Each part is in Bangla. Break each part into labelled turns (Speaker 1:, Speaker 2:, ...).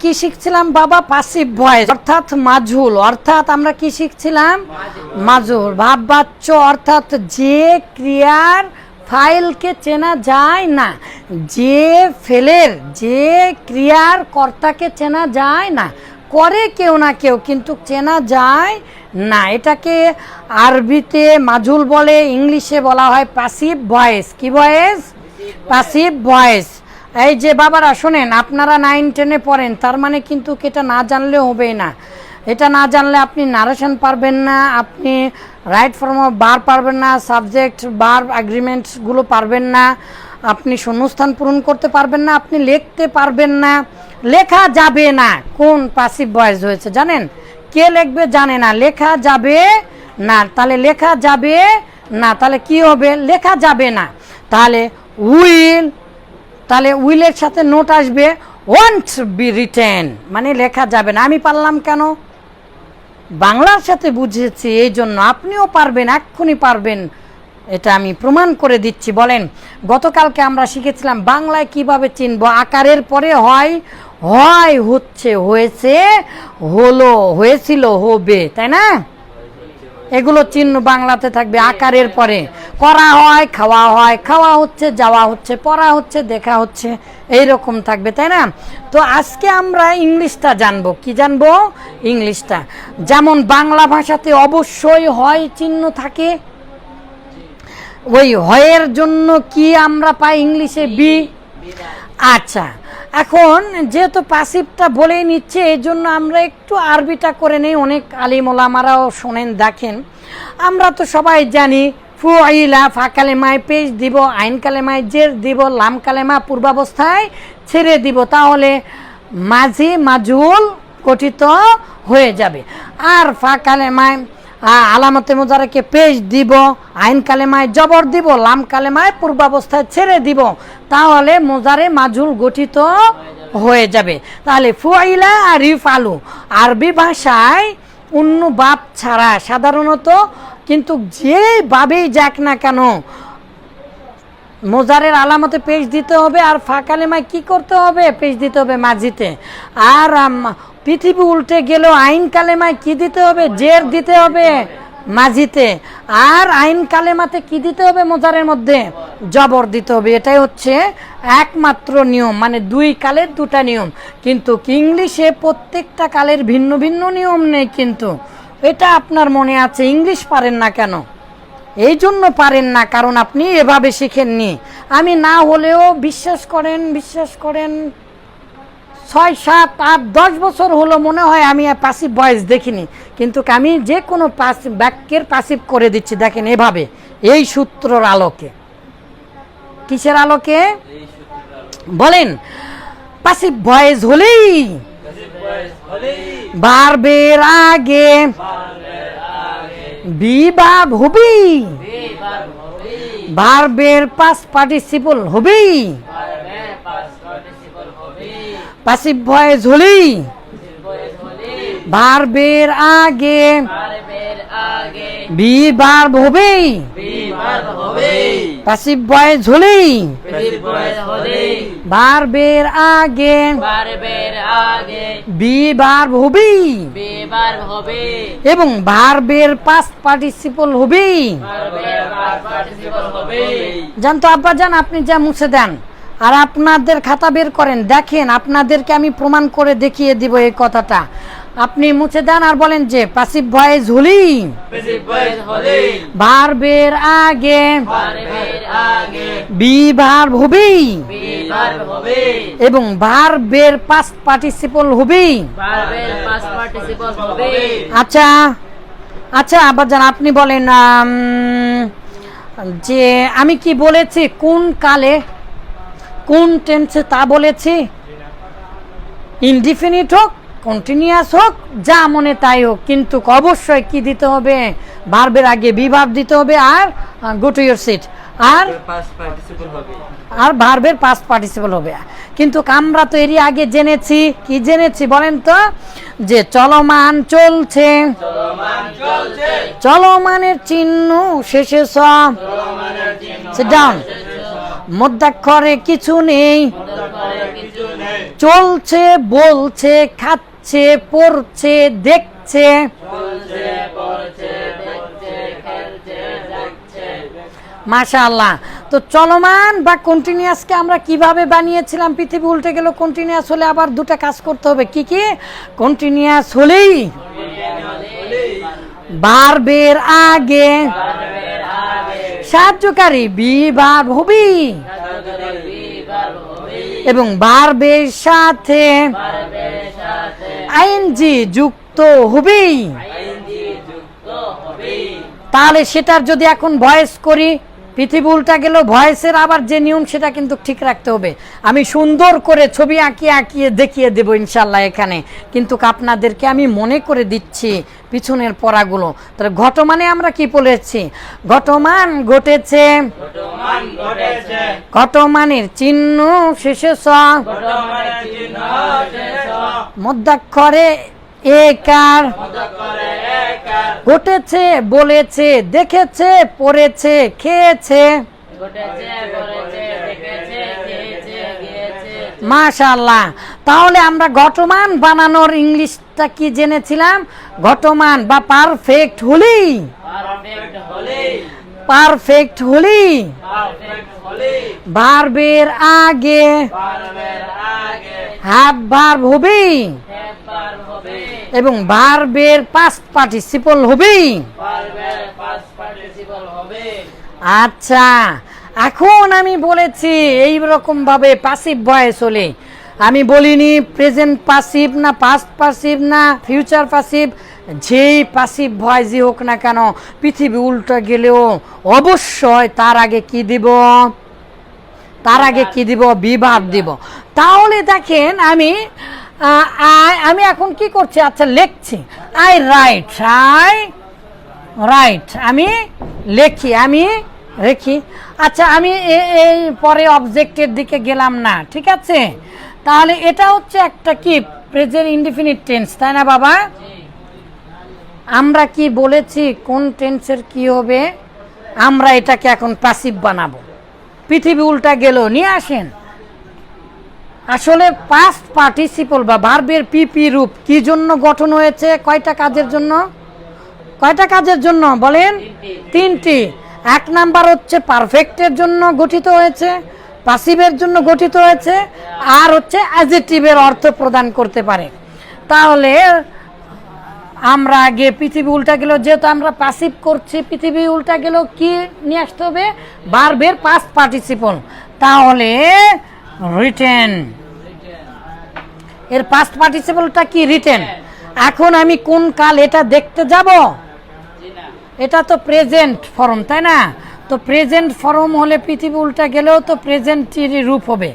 Speaker 1: কি শিখছিলাম বাবা? প্যাসিভ ভয়েস অর্থাৎ মাজহুল, অর্থাৎ আমরা কি শিখছিলাম? মাজহুল। ভাব বাচ্য অর্থাৎ যে ক্রিয়ার ফাইলকে চেনা যায় না, যে ফেলের, যে ক্রিয়ার কর্তাকে চেনা যায় না, করে কেউ না কেউ কিন্তু চেনা যায় না, এটাকে আরবিতে মাজহুল বলে, ইংলিশে বলা হয় প্যাসিভ ভয়েস। কি ভয়েস? Passive voice. এই যে বাবারা শোনেন, আপনারা 9-10-এ পড়েন, তার মানে কিন্তু এটা না জানলে হবে না। এটা না জানলে আপনি নারেশন পারবেন না, আপনি রাইট ফর্ম অফ বার পারবেন না, সাবজেক্ট বার অ্যাগ্রিমেন্টসগুলো পারবেন না, আপনি শূন্যস্থান পূরণ করতে পারবেন না, আপনি লিখতে পারবেন না, লেখা যাবে না। কোন প্যাসিভ ভয়েস হয়েছে জানেন? কে লিখবে জানে না, লেখা যাবে না। তাহলে লেখা যাবে না, তাহলে কি হবে? লেখা যাবে না। তাহলে উইল, তাহলে উইলের সাথে নোট আসবে ওয়ান্ট বি রিটেন, মানে লেখা যাবে না। আমি পারলাম কেন? বাংলার সাথে বুঝেছি, এই জন্য আপনিও পারবেন, এক্ষুনি পারবেন, এটা আমি প্রমাণ করে দিচ্ছি। বলেন, গতকালকে আমরা শিখেছিলাম বাংলায় কিভাবে চিনব? আকারের পরে হয়, হয়, হচ্ছে, হয়েছে, হলো, হয়েছিল, হবে, তাই না? এগুলো চিহ্ন বাংলাতে থাকবে আকারের পরে। করা হয়, খাওয়া হয়, খাওয়া হচ্ছে, যাওয়া হচ্ছে, পড়া হচ্ছে, দেখা হচ্ছে, এইরকম থাকবে, তাই না? তো আজকে আমরা ইংলিশটা জানবো। কি জানবো? ইংলিশটা। যেমন বাংলা ভাষাতে অবশ্যই হয় চিহ্ন থাকে, ওই হয়ের জন্য কি আমরা পাই ইংলিশে? বি। আচ্ছা, এখন যেহেতু প্যাসিভটা বলেই নিচ্ছে, এই জন্য আমরা একটু আরবিটা করে নেই। অনেক আলিম ওলামারাও শোনেন, দেখেন, আমরা তো সবাই জানি ফুইলা ফা কালেমায় পেশ দিব, আইন কালেমায় জের দিব, লাম কালেমা পূর্বাবস্থায় ছেড়ে দিব, তাহলে মাঝি মাজহুল গঠিত হয়ে যাবে। আর ফা কালেমায় আলামতে মুজারাকে পেশ দিব, আইন কালেমায় জবর দিব, লাম কালেমায় পূর্বাবস্থায় ছেড়ে দিব, তাহলে মুজারে মাজহুল গঠিত হয়ে যাবে। তাহলে ফুইলা আর ইফআলু আরবি ভাষায় অন্য বাপ ছাড়া সাধারণত, কিন্তু যেভাবেই যাক না কেন, মোজারের আলামতে পেশ দিতে হবে, আর ফা কালেমায় কি করতে হবে? পেশ দিতে হবে মাঝিতে। আর পৃথিবী উল্টে গেল, আইন কালেমায় কি দিতে হবে? জের দিতে হবে মাঝিতে। আর আইন কালেমাতে কি দিতে হবে? মোজারের মধ্যে জবর দিতে হবে। এটাই হচ্ছে একমাত্র নিয়ম, মানে দুই কালের দুটা নিয়ম। কিন্তু ইংলিশে প্রত্যেকটা কালের ভিন্ন ভিন্ন নিয়ম নেই, কিন্তু এটা আপনার মনে আছে। ইংলিশ পারেন না কেন? এই জন্য পারেন না কারণ আপনি এভাবে শিখেননি। আমি না হলেও বিশ্বাস করেন 6, 7, 8, 10 বছর হলো মনে হয় আমি প্যাসিভ ভয়েস দেখিনি, কিন্তু আমি যে কোনো বাক্যের প্যাসিভ করে দিচ্ছি। দেখেন এভাবে, এই সূত্রর আলোকে। কিসের আলোকে? বলেন, প্যাসিভ ভয়েস হলেই ভার্বের আগে বি ভার্ব হবেই, ভার্বের পাস্ট পার্টিসিপল হবেই। প্যাসিভ ভয়েস হলেই ভার্বের আগে বি ভার্ব হবেই, প্যাসিভ ভয়েস হলেই ভার্বের আগে বি ভার্ব হবেই, এবং ভার্বের পাস্ট পার্টিসিপল হবেই। জানতো আব্বা জান, আপনি যা মুছে দেন আর আপনাদের খাতা বের করেন, দেখেন আপনাদেরকে আমি প্রমাণ করে দেখিয়ে দিব এই কথাটা। আপনি মুছে দেন আর বলেন যে প্যাসিভ ভয়েস হলেই ভার্বের আগে বি ভার্ব হবেই, এবং ভার্বের পাস্ট পার্টিসিপল হবেই। আচ্ছা আচ্ছা আবার জান, আপনি বলেন যে আমি কি বলেছি কোন কালে কোন টেন্সে তা বলেছি? ইনডিফিনিট হোক, কন্টিনিউয়াস হোক, যা মনে তাই হোক, কিন্তু অবশ্যই কি দিতে হবে? ভার্বের আগে বি ভার্ব দিতে হবে, আর গো টু ইয়োর সিট, আর ভার্বের পাস্ট পার্টিসিপল হবে। কিন্তু আমরা তো এরই আগে জেনেছি, কি জেনেছি বলেন তো? যে চলমান চলছে, চলমানের চিহ্ন শেষে স, সিট ডাউন, মধ্যাক্ষরে কিছু নেই, চলছে, বলছে, খাচ্ছে, পড়ছে, দেখছে। মাশাআল্লাহ। তো চলমান বা কন্টিনিউয়াসকে আমরা কিভাবে বানিয়েছিলাম? পৃথিবী উল্টে গেল কন্টিনিউয়াস হলে আবার দুটো কাজ করতে হবে। কি কি? কন্টিনিউয়াস হলেই ভার্বের আগে সাহায্যকারী বি ভার্ব হবে এবং ভার্বের সাথে আইএনজি যুক্ত হবেই। তাহলে সেটার যদি এখন ভয়েস করি, পৃথিবী উল্টা গেল, ভয়েসের আবার যে নিয়ম সেটা কিন্তু ঠিক রাখতে হবে। আমি সুন্দর করে ছবি আঁকিয়ে দেখিয়ে দেব ইনশাল্লাহ এখানে, কিন্তু আপনাদেরকে আমি মনে করে দিচ্ছি পিছনের পড়াগুলো। তাহলে ঘটমানে আমরা কি বলেছি? ঘটমান ঘটেছে, ঘটমানের চিহ্ন শেষে স, মধ্যাক্ষরে একার, ঘটেছে, বলেছে, দেখেছে, পড়েছে, খেয়েছে। মাশাআল্লাহ। তাহলে আমরা ঘটমান বানানোর ইংলিশটা কি জেনেছিলাম? ঘটমান বা পারফেক্ট হলেই, পারফেক্ট হলেই ভার্বের আগে হ্যাভ ভার্ব হবেই এবং ভার্বের পাস্ট পার্টিসিপল হবেই। আচ্ছা, এখন আমি বলেছি এই রকম ভাবে প্যাসিভ ভয়েস হলে, আমি বলিনি প্রেজেন্ট প্যাসিভ না পাস্ট প্যাসিভ না ফিউচার প্যাসিভ, যেই প্যাসিভ ভয়েসই হোক না কেন পৃথিবী উল্টো গেলেও অবশ্যই তার আগে কি দিব? তার আগে কি দিব? বি ভার্ব দিব। তাহলে দেখেন আমি এখন কি করছি? আচ্ছা, লিখছি। আই রাইট, আই রাইট, আমি লেখি, আমি রেখি। আচ্ছা, আমি এই পরে অবজেক্টের দিকে গেলাম না, ঠিক আছে? তাহলে এটা হচ্ছে একটা কি প্রেজেন্ট ইনডিফিনিট টেন্স, তাই না বাবা? আমরা কি বলেছি কোন টেন্সের কি হবে? আমরা এটাকে এখন প্যাসিভ বানাবো। পৃথিবী উল্টা গেল নিয়ে আসেন। আসলে পাস্ট পার্টিসিপল বা ভার্বের পিপি রূপ কি জন্য গঠন হয়েছে? কয়টা কাজের জন্য? কয়টা কাজের জন্য বলেন? তিনটি। এক নাম্বার হচ্ছে পারফেক্টের জন্য গঠিত হয়েছে, প্যাসিভের জন্য গঠিত হয়েছে, আর হচ্ছে অ্যাডজেক্টিভের অর্থ প্রদান করতে পারে। তাহলে আমরা আগে পৃথিবী উল্টা গেল, যেহেতু আমরা প্যাসিভ করছি, পৃথিবী উল্টা গেল কি নিয়ে আসতে হবে? ভার্বের পাস্ট পার্টিসিপল। তাহলে রিটেন, এর পাস্ট পার্টিসিপলটা কি? রিটেন। এখন আমি কোন কাল এটা দেখতে যাব? এটা তো প্রেজেন্ট ফর্ম, তাই না? তো প্রেজেন্ট ফর্ম হলে পৃথিবী উল্টা গেলেও তো প্রেজেন্টেরই রূপ হবে।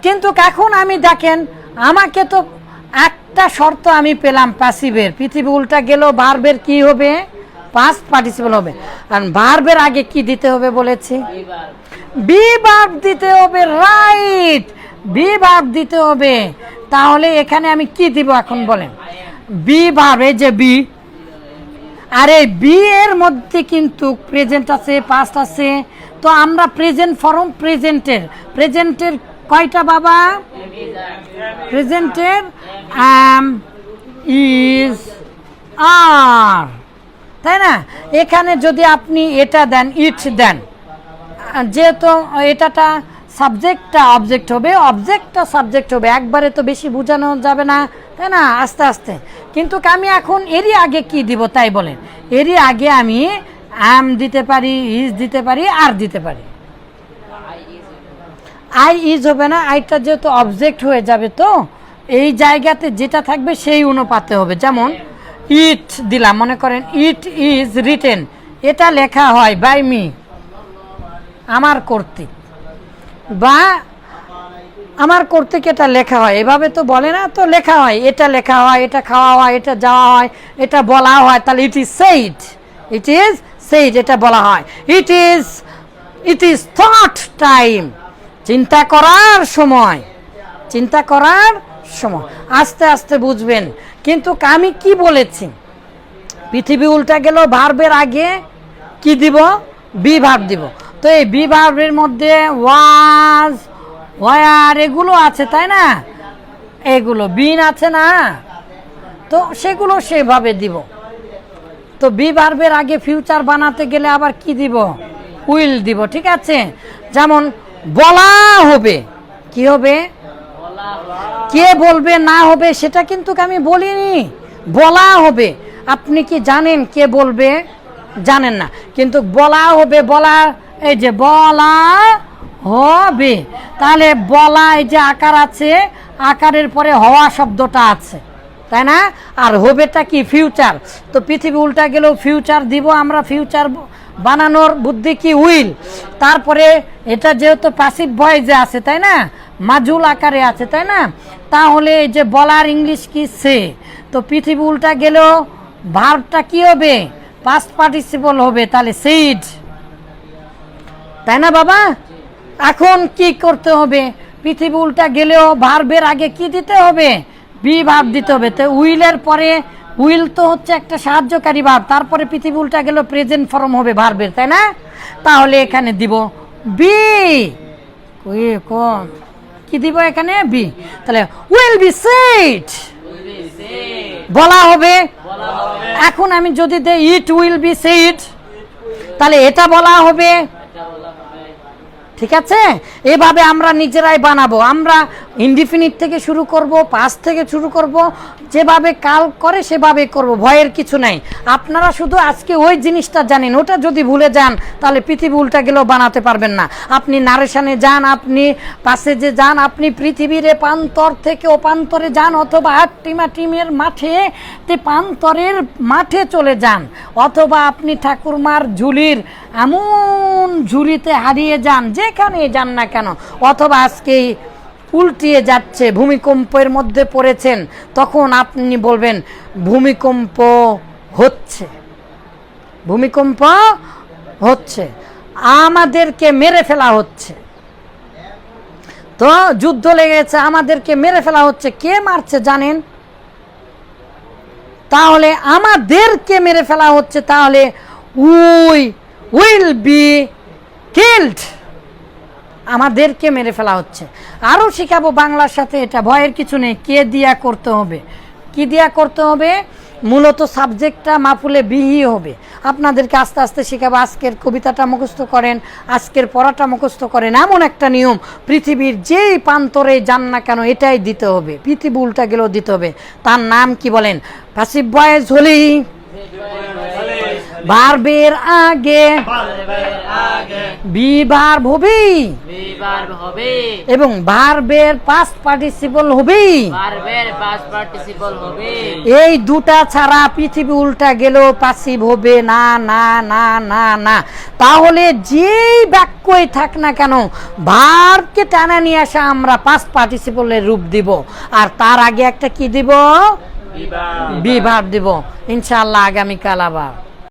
Speaker 1: কিন্তু এখন আমি দেখেন, আমাকে তো একটা শর্ত আমি পেলাম প্যাসিভের, পৃথিবী উল্টা গেলেও ভার্বের কি হবে? পাস্ট পার্টিসিপল হবে। আর ভার্বের আগে কি দিতে হবে বলেছি? বি ভার্ব দিতে হবে। রাইট, বি ভার্ব দিতে হবে। তাহলে এখানে আমি কি দিব এখন বলেন? বি ভার্ব, এই যে বি, আর এই বি এর মধ্যে কিন্তু প্রেজেন্ট আছে, পাস্ট আছে। তো আমরা প্রেজেন্ট ফর্ম, প্রেজেন্টের কয়টা বাবা? প্রেজেন্টের am, is, are, তাই না? এখানে যদি আপনি এটা দেন, ইট দেন, যেহেতু এটাটা সাবজেক্টটা অবজেক্ট হবে, অবজেক্টটা সাবজেক্ট হবে, একবারে তো বেশি বোঝানো যাবে না, তাই না? আস্তে আস্তে। কিন্তু আমি এখন এরই আগে কি দিব তাই বলেন? এরই আগে আমি am দিতে পারি, is দিতে পারি, আর দিতে পারি। আই ইজ হবে না, আইটা যেহেতু অবজেক্ট হয়ে যাবে, তো এই জায়গাতে যেটা থাকবে সেই অনুপাতে হবে। যেমন ইট দিলাম, মনে করেন ইট ইজ রিটেন, এটা লেখা হয় বাই মি, আমার কর্তৃক, বা আমার কর্তৃক এটা লেখা হয়, এভাবে তো বলে না, তো লেখা হয়, এটা লেখা হয়, এটা খাওয়া হয়, এটা যাওয়া হয়, এটা বলা হয়। তাহলে it is said, it is said, এটা বলা হয়। ইট ইজ থট টাইম, চিন্তা করার সময়, চিন্তা করার সময়। আস্তে আস্তে বুঝবেন। কিন্তু আমি কি বলেছি? পৃথিবী উল্টা গেল, ভার্বের আগে কি দিব? বি ভার্ব দিব। তো এই বি ভার্বের মধ্যে ওয়াজ, ওয়ার এগুলো আছে তাই না, এগুলো বিন আছে না, তো সেগুলো সেভাবে দিব। তো বি ভার্বের আগে ফিউচার বানাতে গেলে আবার কি দিব, উইল দিব, ঠিক আছে। যেমন বলা হবে, কি হবে, কে বলবে না হবে সেটা কিন্তু আমি বলিনি, বলা হবে। আপনি কি জানেন কে বলবে, জানেন না, কিন্তু বলা হবে, বলা, এই যে বলা হবে, তাহলে বলা এই যে আকার আছে, আকারের পরে হওয়া শব্দটা আছে তাই না, আর হবেটা কি ফিউচার। তো পৃথিবী উল্টা গেলেও ফিউচার দিব আমরা, ফিউচার বানানোর বুদ্ধি কি উইল। তারপরে এটা যেহেতু প্যাসিভ ভয়েসে আছে তাই না, মাজুল আকারে আছে তাই না, তাহলে এই যে বলার ইংলিশ কি সে, তো পৃথিবী উল্টা গেলেও ভার্বটা কি হবে, পাস্ট পার্টিসিপল হবে, তাহলে সেড, তাই না বাবা। এখন কি করতে হবে, পৃথিবী উল্টা গেলেও ভার্বের আগে কি দিতে হবে, বি ভার্ব দিতে হবে। তো উইলের পরে, উইল তো হচ্ছে একটা সাহায্যকারী ভার্ব, তারপরে পৃথিবী উল্টা গেলেও প্রেজেন্ট ফর্ম হবে ভার্বের, তাই না। তাহলে এখানে দিব বি, কোন কি দিব এখানে, বি, তাহলে উইল বি সেড, বলা হবে। এখন আমি যদি দেই ইট উইল বি সেড, তাহলে এটা বলা হবে, ঠিক আছে। এভাবে আমরা নিজেরাই বানাবো, আমরা ইনডিফিনিট থেকে শুরু করব, পাস্ট থেকে শুরু করব, যেভাবে কাল করে সেভাবে করব, ভয়ের কিছু নাই। আপনারা শুধু আজকে ওই জিনিসটা জানেন, ওটা যদি ভুলে যান তাহলে পৃথিবী উল্টা গেলেও বানাতে পারবেন না। আপনি নারেশনে যান, আপনি প্যাসেজে যান, আপনি পৃথিবীর প্রান্তর থেকে ওপান্তরে যান, অথবা টিমের মাঠে প্রান্তরের মাঠে চলে যান, অথবা আপনি ঠাকুরমার ঝুলির এমন ঝুলিতে হারিয়ে যান, যেখানে যান না কেন, অথবা আজকে উল্টিয়ে যাচ্ছে, ভূমিকম্পের মধ্যে পড়েছেন, তখন আপনি বলবেন ভূমিকম্প হচ্ছে, ভূমিকম্প হচ্ছে, আমাদেরকে মেরে ফেলা হচ্ছে, তো যুদ্ধ লেগেছে, আমাদেরকে মেরে ফেলা হচ্ছে। কে মারছে জানেন, তাহলে আমাদেরকে মেরে ফেলা হচ্ছে, তাহলে উই উইল বি কিল্ড, আমাদেরকে মেরে ফেলা হচ্ছে। আরও শিখাবো বাংলার সাথে, এটা ভয়ের কিছু নেই। কে দিয়া করতে হবে, কি দিয়া করতে হবে, মূলত সাবজেক্টটা মাফুলে বিহি হবে। আপনাদেরকে আস্তে আস্তে শেখাবো। আজকের কবিতাটা মুখস্থ করেন, আজকের পড়াটা মুখস্থ করেন, এমন একটা নিয়ম, পৃথিবীর যেই প্রান্তরে যান না কেন এটাই দিতে হবে, পৃথিবী উল্টা গেলেও দিতে হবে। তার নাম কি বলেন, প্যাসিভ ভয়েস হলেই ভার্বের আগে বি ভার্ব হবে, এবং ভার্বের পাস্ট পার্টিসিপল হবে, এই দুটা ছাড়া পৃথিবী উল্টা গেলেও প্যাসিভ হবে না, না না না না। তাহলে যেই বাক্যই থাক না কেন ভার্বকে টানা নিয়ে আসা আমরা পাস্ট পার্টিসিপলের রূপ দিব, আর তার আগে একটা কি দিব, বি ভার্ব দিব। ইনশাআল্লাহ আগামীকাল আবার